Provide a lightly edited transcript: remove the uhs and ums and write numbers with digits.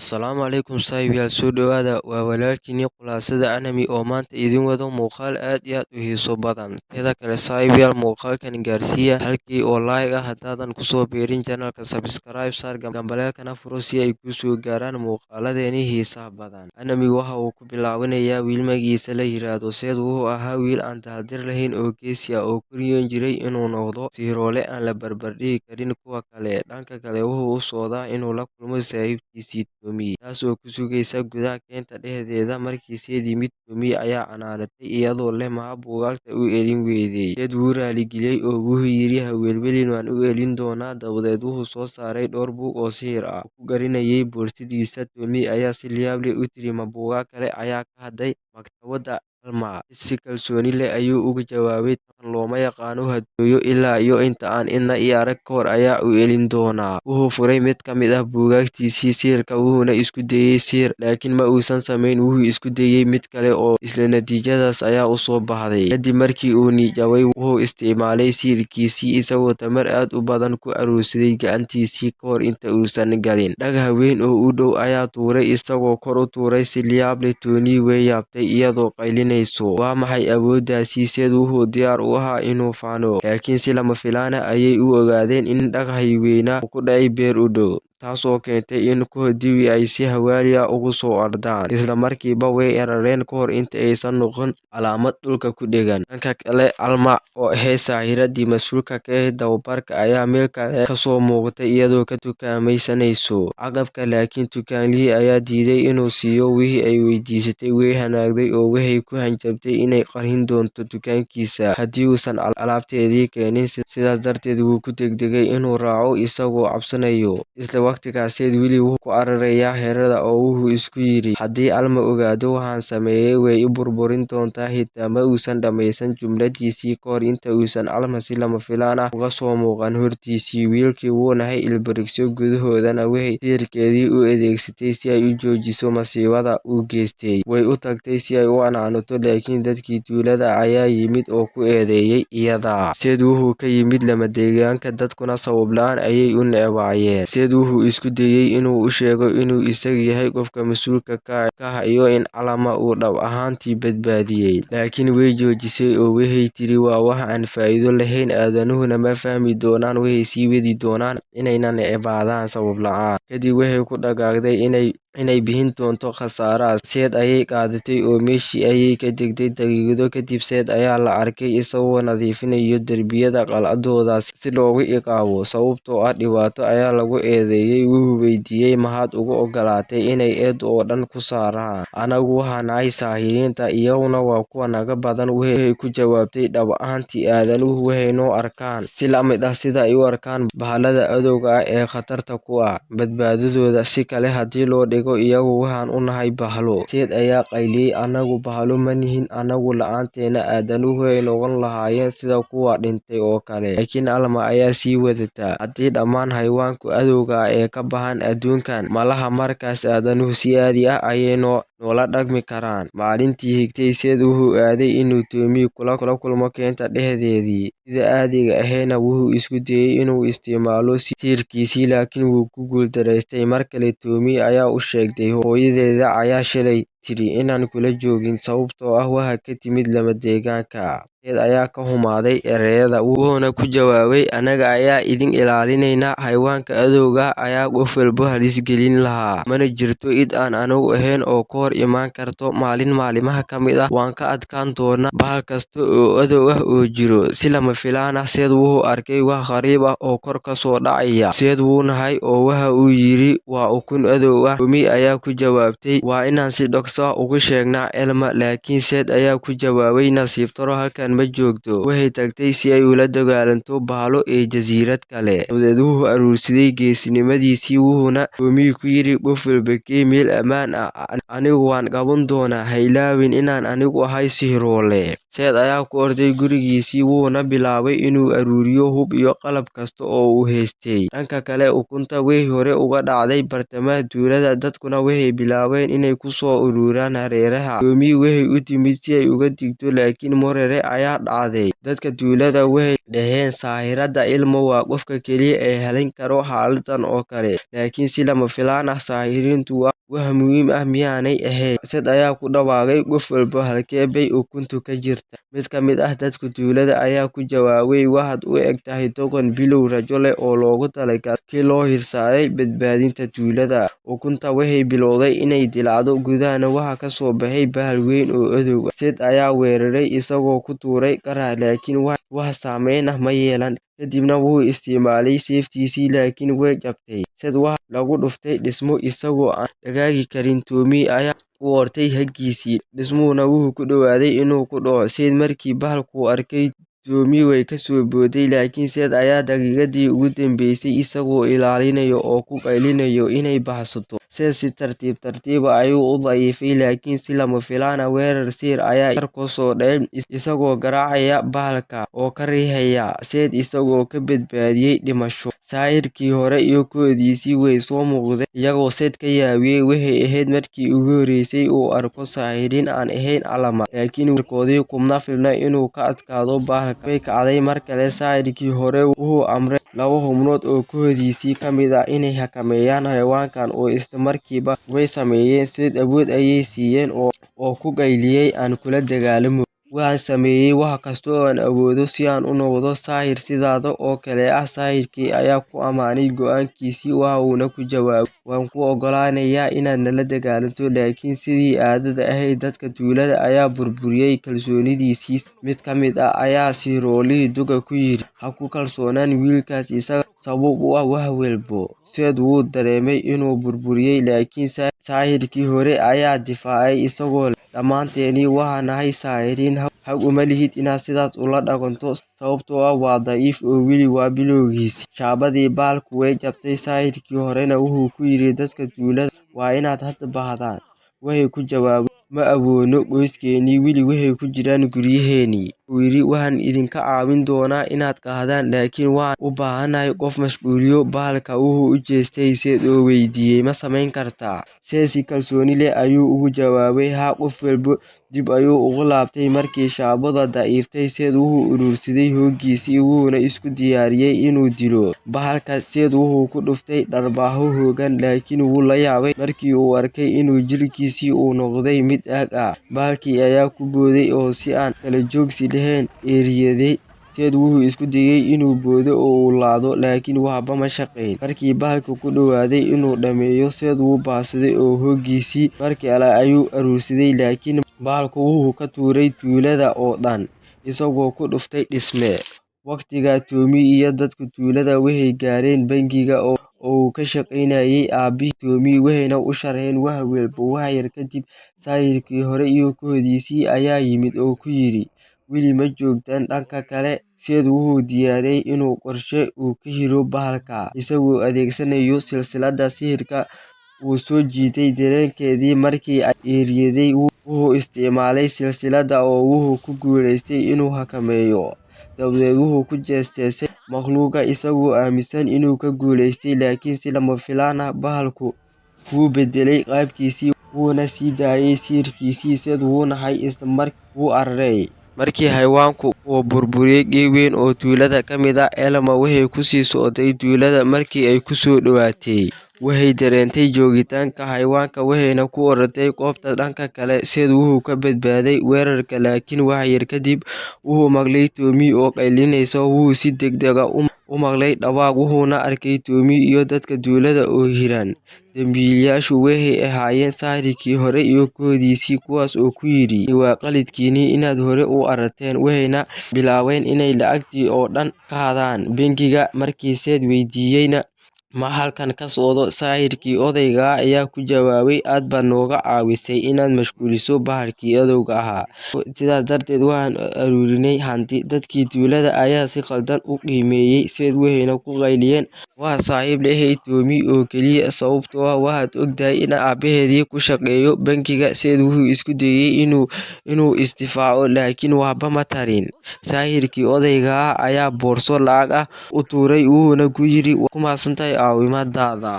Asalaamu calaykum saaxiibayaal soo dhawaada waa walaalkiinii khulaasada anime oo maanta idin wado muuqaal aad iyo aad u xiiso badan teeda kale saaxiibayaal muuqaalkan gaarsiiya halkii oo like ah haddaadan kusoo biirin channelka subscribe saar gambaleelkana furo si ay kuu soo gaaraan muuqaaladeeni xiisaha badan anime waxa uu ku bilaabanayaa wiil magiisa la yiraahdo Seth wuxuu ahaa wiil aan taxadir lahayn oo geesi ah oo ku riyoon jiray inuu noqdo sihiroole aan la barbardhigi karin kuwa kale dhanka kale wuxuu u socdaa inuu la kulmo saaxiibtiisii Tommy taas oo ku sugaysa gudaha keenta dhexdeeda markii Seth yimid Tommy ayaa canaanatay iyadoo leh maxaa buugaagta u celin weyday Seth wuu raaligeliyay oo wuxuu yidhi ha welwelin waan u celin doonaa dabadeed wuxuu soo saaray dhowr buug oo sihir ah oo ku qarinayay boorsaddiisa Tommy ayaa si yaab leh u tiri ma buugaag kale ayaa ka hadhay maktabadda Alma si kalsooni leh ayuu uga jawaabay tan looma yaqaano hadooyo ilaa iyo inta aan idna i arag kahor ayaa u celin doonaa wuxuu furay mid ka mid ah buugaagtiisii sihirka wuxuuna isku dayay sihir laakiin ma uusan samayn wuxuu isku dayay mid kale oo isla natiijadaas ayaa u soo baxday kadib markii uu nijabay wuxuu isticmaalay sihirkiisii isagoo tamar aad u badan ku aroorsaday gacantiisii kahor inta uusan galin dhagax weyn oo u dhow ayaa tuuray isagoo kor u tuuray si yaab leh Tony way yaabtay iyadoo qaylinayso waa maxay awooddaasi Seth wuxuu diyaar u ahaa inuu faano laakiin si lama filaan ah ayay u ogaadeen in dhagaxii weynaa uu ku dhacay beer u dhow taasoo keentay in kooxdii ay si hawaali ah ugu soo ordaan isla markiiba way erareen kahor inta aysan noqon calaamad dhulka ku dhegan dhanka kale Alma oo ahayd saaxiradii mas'uulka ka ahayd tababarka ayaa meel kale ka soo muuqatay iyadoo ka tukaamaysanayso agabka laakiin tukaanlihii ayaa diiday inuu siiyo wixii ay weydiisatay way hanaagday oo waxay ku hanjabtay inay qarxin doonto dukaankiisa haddii uusan alaabteedii keenin sidaas darteed wuu ku degdegay inuu raaco isagoo cabsanayo isla waqtigaas Seth weli wuxuu ku cararayaa xerada oo wuxuu isku yidhi haddii Alma ogaado waxaan sameeyay way i burburin doontaa xitaa ma uusan dhammaysan jumladiisii kahor inta uusan Alma si lama filaan ah uga soo muuqan hortiisii wiilkii wuu nahay ilbiriqsiyo gudahoodana waxay sihirkeedii u adeegsatay si ay u joojiso masiibada uu geystay way u tagtay si ay u canaanato laakiin dadkii tuulada ayaa yimid oo ku eedeeyay iyada Seth wuxuu ka yimid lamadegaanka dadkuna sabab la'aan ayay u necbaayeen Seth wuxuu isku dayay inuu u sheego inuu isaga yahay qofka mas'uulka ka ah iyo in Alma uu dhab ahaantii badbaadiyay laakiin way joojisay oo waxay tiri waa wax aan faa'iido lahayn aadanuhuna ma fahmi doonaan waxay sii wadi doonaan inayna necbaadaan sabab la'aan kadib waxay ku dhaqaaqday inay bixin doonto khasaarahaas Seth ayay qaadatay oo meeshii ayay ka degtay daqiiqado kadib Seth ayaa la arkay isagoo nadiifinaya derbiyada qalcadooda si loogu ciqaabo sababtoo ah dhibaato ayaa lagu eedeeyay wuxuu weydiiyey maxaad ugu ogolaatay inay eed oo dhan ku saaraan anagu waxaan nahay saaxiriinta iyaguna waa kuwa naga badan waxay ku jawaabtay dhab ahaantii aadanuhu waxay noo arkaan si la mid ah sida ay u arkaan bahalada cadowga ah ee khatarta ku ah badbaadadooda si kale haddii loo dhigo iyagu waxaan u nahay bahalo Seth ayaa qayliyay anagu bahalo ma nihin anagu la'aanteena aadanuhu waxay noqon lahaayeen sida kuwa dhintay oo kale laakiin Alma ayaa sii wadata haddii dhammaan xayawaanka cadowga ah ee ka baxaan adduunkan malaha markaas aadanuhu si caadi ah ayay noola dhaqmi karaan maalintii xigtay Seth wuxuu aaday inuu Tommy kula kulmo keenta dhexdeedii sida caadiga ahayna wuxuu isku dayay inuu isticmaalo sihirkiisii laakiin wuu ku guuldareystay mar kale Tommy ayaa u sheegtay hooyadeeda ayaa shalay tiri inaan kula joogin sababtoo ah waxa ka timid lamadegaanka Seth ayaa ka humaaday ereyada wuxuuna ku jawaabay anaga ayaa idin ilaalinayna xayawaanka cadowga ayaa qof walba halis gelin lahaa mana jirto cid aan anagu ahayn oo ka hor imaan karto maalin maalimaha ka mid ah waan ka adkaan doonaa bahal kasta oo cadow ah oo jiro si lama filaan ah Seth wuxuu arkay wax qariib ah oo kor ka soo dhacaya Seth wuu nahay oo waxa uu yidhi waa ukun cadow ah Tommy ayaa ku jawaabtay waa inaan si dhaqso ah ugu sheegnaa Alma laakiin Seth ayaa ku jawaabay nasiib daro halkan ma joogto waxay tagtay si ay ula dagaalanto bahalo ee jasiirad kale dabadeed wuxuu aruursaday geesinimadiisii wuxuuna Tommy ku yidhi qof walba kee meel ammaan ah anigu waan qaban doonaa ha ilaawin inaan anigu ahay sihiroole Sead ayaa ku orday gurigiisii wuuna bilaabay inuu aruuriyo hub iyo qalab kasta oo uu haystay. Dhanka kale, ukunta way hore uga dhacday bartamaha tuulada, dadkuna waxay bilaabeen inay ku soo ururaan hareeraha. Toomi waxay u timid si ay uga digto, laakiin Morere ayaa dhacday. Dadka tuulada waxay dhaheen Saaxiradda Ilmo waa qofka keliya ee helin karo xaaladdan oo kale, laakiin si lama filaan ah saaxirintu wax muhiim ah miyaanay ahayn. Sead ayaa ku dhawaaqay, qof walba halkee bay ukuntu ka jirtaa? Mid ka mid ah dadka tuulada ayaa ku jawaabay, waxaad u egtahay doqon bilow rajo leh oo loogu talagalay kii loo hirsaaday badbaadinta tuulada. Ukunta waxay bilowday inay dillaacdo, gudahana waxaa ka soo baxay bahal weyn oo adow ah. Sead ayaa weeraray isagoo ku tuuray qarax, laakiin wax saameyn ah ma yeelan. Kadibna wuxuu isticmaalay seeftiisii, laakiin way jabtay. Sead waxaa lagu dhuftay dhismo isagoo aan dhaqaaqi karin. Toomi ayaa u orday xaggiisii, dhismuhuna wuxuu ku dhowaaday inuu ku dhaco. Sead markii bahalku arkay Toomi way ka soo booday, laakiin Sead ayaa daqiiqadii ugu dambeysay isagoo ilaalinaya oo ku qaylinaya inay baxsato. Sead si tartiib tartiib ah ayuu u daciifay, laakiin si lama filaan ah weerar sihir ayaa yar ka soo dhacay isagoo garaacaya bahalka oo ka riixaya Sead isagoo ka badbaadiyay dhimasho. Saaxirkii hore iyo kooxdiisii way soo muuqdeen iyagoo Sead ka yaabiyay. Waxay ahayd markii ugu horreysay uu arko saaxiriin aan ahayn calaamad, laakiin wiilkoodii kuma filna inuu ka adkaado bahalka. Way kacday mar kale. Saaxirkii hore wuxuu amray 2 xubnood oo kooxdiisii ka mid ah inay xakameeyaan xayawaankan, oo isla markiiba way sameeyeen. Sead awood ayay siiyeen oo ku qayliyay, aan kula dagaalamo. Waxaan sameeyay wax kasta oo aan awoodo si aan u noqdo saaxir sidaada oo kale ah. Saaxirkii ayaa ku ammaanay go'aankiisii, waxa uuna ku jawaabay, waan kuu oggolaanayaa inaad nala dagaalanto, laakiin sidii caadada ahayd dadka tuulada ayaa burburiyay kalsoonidiisii. Mid ka mid ah ayaa sixiroolihii duqa ku yidhi, ha ku kalsoonaan wiilkaas, isaga sabab u ah wax walba. Sead wuu dareemay inuu burburiyay, laakiin saaxirkii hore ayaa difaacay isagoo leh, dhammaanteen waxaan nahay saaxiriin, xaq uma lihid inaad sidaas ula dhaqanto, sababtoo ah waa daciif oo weli waa bilowgiisii. Shaabadii bahalku way jabtay. Saaxirkii horena wuxuu ku yidhi dadka tuulada, waa inaad hadda baxdaan. Waxay ku jawaabeen, ma awoodno, qoyskeenii weli waxay ku jiraan guryaheennii. Wuxuu yidhi, waxaan idinka caawin doonaa inaad qaadaan, laakiin waxaan u baahanahay qof mashquuliyo. Bahalka wuxuu u jeestay Sead oo weydiiyay, ma samayn kartaa? Sead si kalsooni leh ayuu ugu jawaabay, haa. Qof walba dib ayuu ugu laabtay. Markii shaabadda daciiftay, Sead wuxuu urursaday xooggiisii wuxuuna isku diyaariyay inuu dilo bahalka. Sead wuxuu ku dhuftay dharbaaxo xooggan, laakiin wuu la yaabay markii uu arkay inuu jirkiisii uu noqday mid aag ah. Bahalkii ayaa ku booday oo si aan kala joogsi lahayn eryadey. Sead wuxuu isku dayay inuu boodo oo uu laado, laakiin waxba ma shaqayn. Markii bahalku ku dhowaaday inuu dhammeeyo, Sead wuu baxsaday oo xooggiisii mar kale ayuu urursaday, laakiin bahalku wuxuu ka tuuray tuulada oo dhan isagoo ku dhuftay dhisme. Waqtigaa, Toomi iyo dadka tuulada waxay gaareen bangiga oo uu ka shaqaynayay aabbihii Toomi, waxayna u sharxeen wax walba. Wax yar kadib, saaxirkii hore iyo kooxdiisii ayaa yimid oo ku yidhi, weli ma joogtaan? Dhanka kale, Sead wuxuu diyaariyay inuu qorshe uu ku xiro bahalka, isagoo adeegsanaya silsiladda sixirka. Wuu soo jiitay dareenkeedii markii ay eryadey. Wuxuu isticmaalay silsiladda oo wuxuu ku guuleystay inuu xakameeyo. Dabadeed wuxuu ku jeestay makhluuqa isagoo aaminsan inuu ka guuleystay, laakiin si lama filaan ah bahalku wuu beddelay qaabkiisii wuuna sii daayay sixirkiisii. Sead wuu naxay, isla markiiba wuu cararay. Markii xayawaanku uu burburiyay qeyb weyn oo tuulada ka mid ah, Elma waxay ku sii socotay tuulada. Markii ay ku soo dhowaatay, waxay dareentay joogitaanka xayawaanka, waxayna ku orday goobta. Dhanka kale, Sead wuxuu ka badbaaday weerarka, laakiin wax yar kadib wuxuu maqlay Toomi oo qaylinaysa. Wuxuu si degdeg ah u maqlay dhawaaq, wuxuuna arkay Toomi iyo dadka tuulada oo xiran. Dambiilayaashu waxay ahaayeen saaxirkii hore iyo kooxdiisii, kuwaas oo ku yidhi, waa qaladkiinii inaad hore u aragteen. Waxayna bilaabeen inay lacagtii oo dhan ka xadaan bangiga. Markii Sead weydiiyayna ma halkan ka socdo. Saaxiirkii odayga ayaa ku jawaabay, aad baa nooga caawisay inaad mashquuliso bahalkii adowga ahaa. Sidaas darteed waxaan aruurinay hanti. Dadkii tuulada ayaa si khaldan u qiimeeyay Seth waxayna ku qayliyeen, waa saaxiib leeyahay Tommy oo keliya sababtoo ah waxaad ogtahay in aabaheedii ku shaqeeyo bangiga. Seth wuxuu isku dayay inuu isdifaaco laakiin waxba ma tarin. Saaxiirkii odayga ayaa boorso lacag ah u tuuray wuxuuna ku yiri, waa ku mahadsantahay caawimaadaada.